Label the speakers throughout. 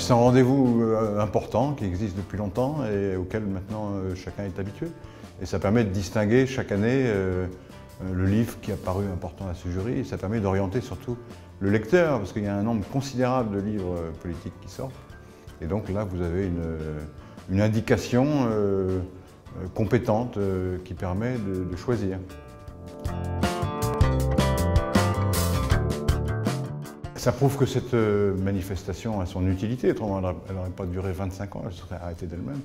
Speaker 1: C'est un rendez-vous important qui existe depuis longtemps et auquel maintenant chacun est habitué. Et ça permet de distinguer chaque année le livre qui a paru important à ce jury et ça permet d'orienter surtout le lecteur parce qu'il y a un nombre considérable de livres politiques qui sortent. Et donc là, vous avez une indication compétente qui permet de choisir. Ça prouve que cette manifestation a son utilité, autrement elle n'aurait pas duré 25 ans, elle serait arrêtée d'elle-même.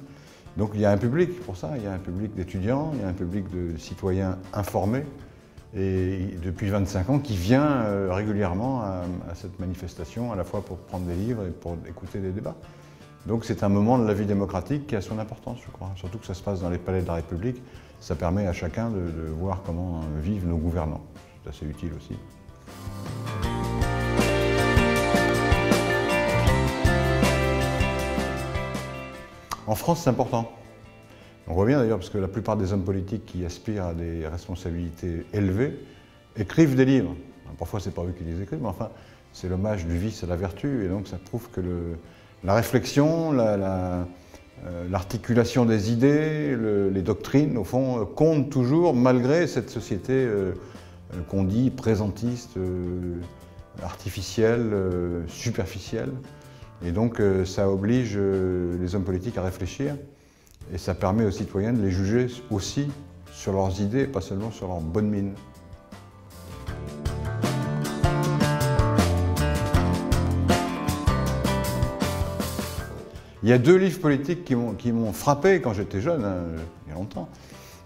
Speaker 1: Donc il y a un public pour ça, il y a un public d'étudiants, il y a un public de citoyens informés, et depuis 25 ans qui vient régulièrement à cette manifestation, à la fois pour prendre des livres et pour écouter des débats. Donc c'est un moment de la vie démocratique qui a son importance, je crois. Surtout que ça se passe dans les palais de la République, ça permet à chacun de voir comment vivent nos gouvernants. C'est assez utile aussi. En France, c'est important. On voit bien d'ailleurs parce que la plupart des hommes politiques qui aspirent à des responsabilités élevées écrivent des livres. Alors, parfois, c'est pas eux qui les écrivent, mais enfin, c'est l'hommage du vice à la vertu. Et donc, ça prouve que la réflexion, l'articulation des idées, les doctrines, au fond, comptent toujours malgré cette société qu'on dit présentiste, artificielle, superficielle. Et donc ça oblige les hommes politiques à réfléchir et ça permet aux citoyens de les juger aussi sur leurs idées, pas seulement sur leur bonne mine. Il y a deux livres politiques qui m'ont frappé quand j'étais jeune, hein, il y a longtemps.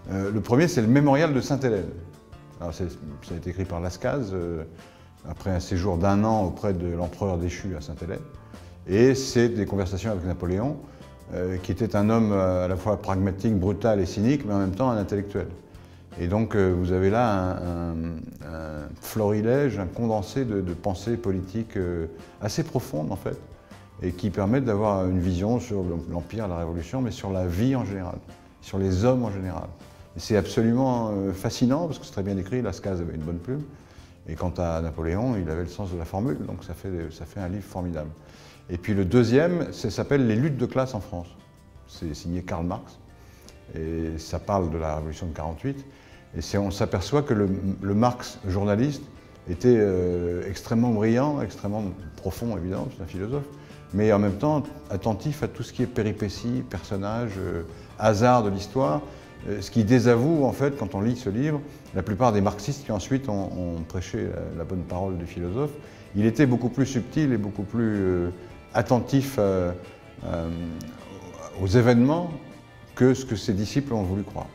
Speaker 1: Le premier, c'est le Mémorial de Sainte-Hélène. Alors, ça a été écrit par Lascaz après un séjour d'1 an auprès de l'empereur déchu à Sainte-Hélène. Et c'est des conversations avec Napoléon, qui était un homme à la fois pragmatique, brutal et cynique, mais en même temps un intellectuel. Et donc vous avez là un florilège, un condensé de pensées politiques assez profondes en fait, et qui permettent d'avoir une vision sur l'Empire, la Révolution, mais sur la vie en général, sur les hommes en général. C'est absolument fascinant, parce que c'est très bien écrit, Lascaz avait une bonne plume, et quant à Napoléon, il avait le sens de la formule, donc ça fait un livre formidable. Et puis le deuxième, ça s'appelle « Les luttes de classe en France ». C'est signé Karl Marx, et ça parle de la Révolution de 48. Et on s'aperçoit que le Marx journaliste était extrêmement brillant, extrêmement profond évidemment, c'est un philosophe, mais en même temps attentif à tout ce qui est péripéties, personnages, hasard de l'histoire, ce qui désavoue en fait, quand on lit ce livre, la plupart des marxistes qui ensuite ont prêché la bonne parole du philosophe. Il était beaucoup plus subtil et beaucoup plus attentif aux événements que ce que ses disciples ont voulu croire.